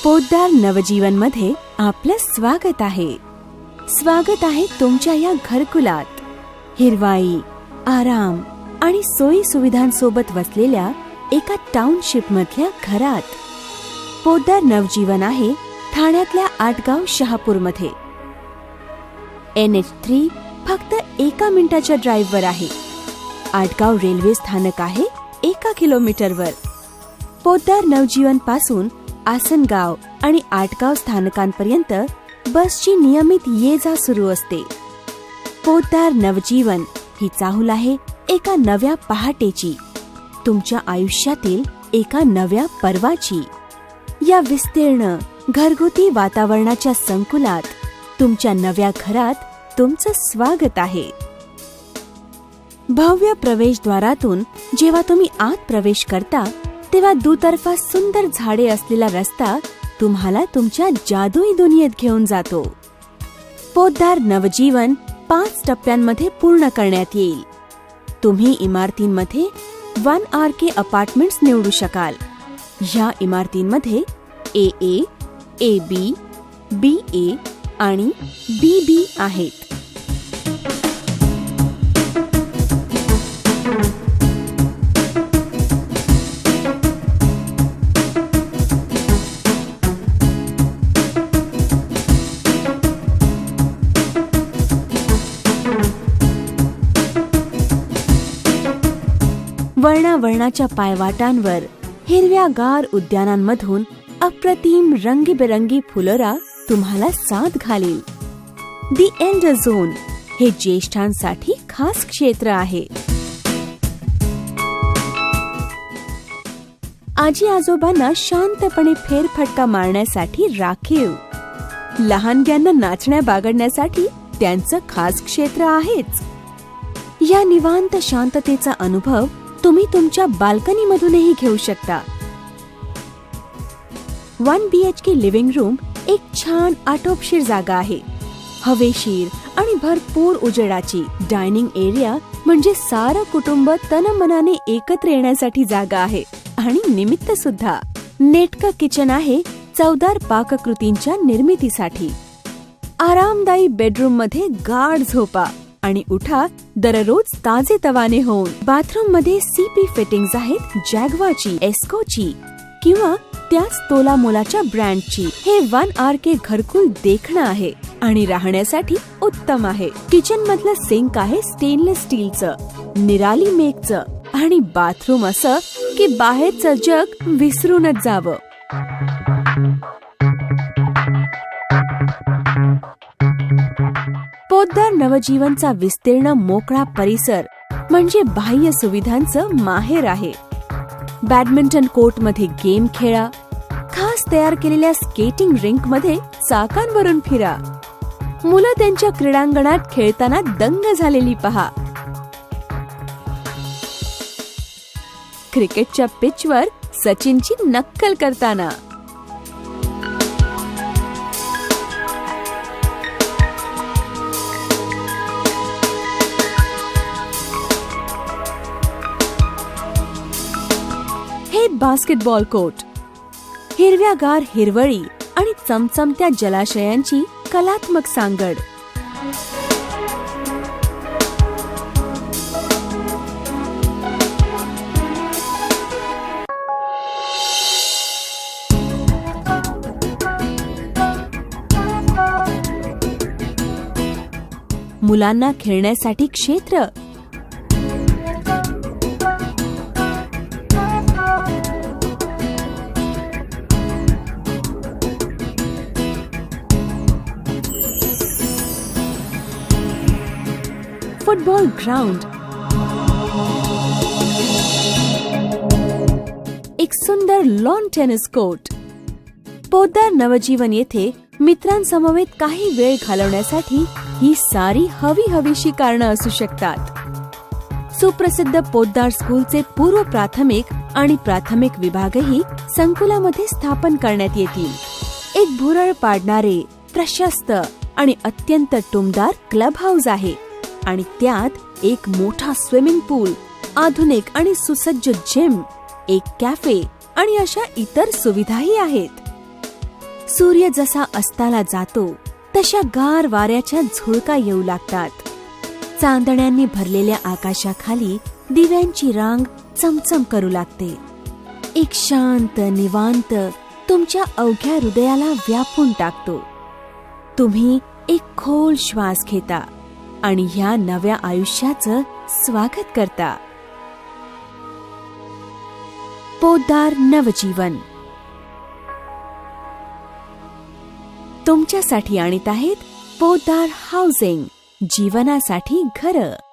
पोद्दार नवजीवन मध्ये आपलं स्वागत आहे. स्वागत आहे तुमच्या या घरकुलात. हिरवाई, आराम आणि सोयी सुविधांसोबत वसलेल्या एका टाउनशिप मधल्या घरात. पोद्दार नवजीवन आहे ठाण्यातल्या आटगाव शहापूर मध्ये. NH3 फक्त 1 मिनिटाच्या ड्राईव्हवर आहे. आटगाव रेल्वे स्थानक आहे 1 किलोमीटरवर. पोद्दार नवजीवन पासून आसनगाव आणि आटगाव स्थानकांपर्यंत बसची नियमित ये-जा सुरू असते. पोद्दार नवजीवन ही चाहूल आहे एका नव्या पहाटेची, तुमच्या आयुष्यातील एका नव्या पर्वाची. या विस्तीर्ण घरगुती वातावरणाच्या संकुलात तुमच्या नव्या घरात तुमचं स्वागत आहे. भव्य प्रवेशद्वारातून जेव्हा तुम्ही आत प्रवेश करता तेव्हा दुतर्फा सुंदर झाडे असलेला रस्ता तुम्हाला तुमच्या जादुई दुनियेत घेऊन जातो. पोद्दार नवजीवन 5 टप्प्यांमध्ये पूर्ण करण्यात येईल. तुम्ही इमारतींमध्ये 1 RK अपार्टमेंट्स निवडू शकाल. ह्या इमारतींमध्ये AA, AB, BA आणि BB आहेत. वर्णावर्णाच्या पायवाटांवर हिरव्यागार उद्यानांमधून अप्रतिम रंगीबेरंगी फुलोरा तुम्हाला साथ घालेल. दी एल्डर झोन हे ज्येष्ठांसाठी खास क्षेत्र आहे. आजी आजोबांना शांतपणे फेरफटका मारण्यासाठी राखीव. लहानग्यांना नाचण्या बागडण्यासाठी त्यांचं खास क्षेत्र आहेच. या निवांत शांततेचा अनुभव तुम्ही तुमच्या बाल्कनीमधूनही घेऊ शकता. 1 BHK लिव्हिंग रूम एक छान आटोपशीर जागा आहे. हवेशीर आणि भरपूर उजेडाची डायनिंग एरिया म्हणजे सारं कुटुंब तनमनाने एकत्र येण्यासाठी जागा आहे आणि निमित्त सुद्धा. नेटकं किचन आहे चवदार पाककृतींच्या निर्मितीसाठी. आरामदायी बेडरूम मध्ये गाढ झोपा आणि उठा दररोज ताजेतवाने होऊन. बाथरूम मध्ये CP फिटिंग्स आहेत जॅग्वाची, एस्कोची किंवा त्याच तोलामोलाच्या ब्रँडची. हे 1 RK घरकुल देखणं आहे आणि राहण्यासाठी उत्तम आहे. किचन मधलं सिंक आहे स्टेनलेस स्टीलचं, निराली मेकचं आणि बाथरूम असं की बाहेरचं जग विसरूनच जावं. पोद्दार नवजीवनचा विस्तीर्ण मोकळा परिसर म्हणजे बाह्य सुविधांचं माहेर आहे. बॅडमिंटन कोर्टमध्ये गेम खेळा, खास तयार केलेल्या स्केटिंग रिंकमध्ये चाकांवरून फिरा. मुलं त्यांच्या क्रीडांगणात खेळताना दंग झालेली पहा. क्रिकेटच्या पिचवर सचिनची नक्कल करताना. हे बास्केटबॉल कोर्ट. हिरव्यागार हिरवळी आणि चमचमत्या जलाशयांची कलात्मक सांगड. मुलांना खेळण्यासाठी क्षेत्र. Football ground. एक सुंदर लॉन टेनिस कोर्ट. पोद्दार नवजीवन येथे मित्रांसमवेत काही वेळ घालवण्यासाठी ही सारी हवीशी कारणं असू शकतात. सुप्रसिद्ध पोद्दार स्कूलचे पूर्व प्राथमिक आणि प्राथमिक विभागही संकुलामध्ये स्थापन करण्यात येतील. एक भुरळ पाडणारे, प्रशस्त आणि अत्यंत टुमदार क्लब हाऊस आहे आणि त्यात एक मोठा स्विमिंग पूल, आधुनिक आणि सुसज्ज जिम, एक कॅफे आणि अशा इतर सुविधाही आहेत. सूर्य जसा अस्ताला जातो तशा गार वाऱ्याच्या झुळका येऊ लागतात. चांदण्यांनी भरलेल्या आकाशाखाली दिव्यांची रांग चमचम करू लागते. एक शांत निवांत तुमच्या अवघ्या हृदयाला व्यापून टाकतो. तुम्ही एक खोल श्वास घेता आणि ह्या नव्या आयुष्याचं स्वागत करता. पोद्दार नवजीवन तुमच्यासाठी आणत आहेत पोद्दार हाऊसिंग, जीवनासाठी घरं.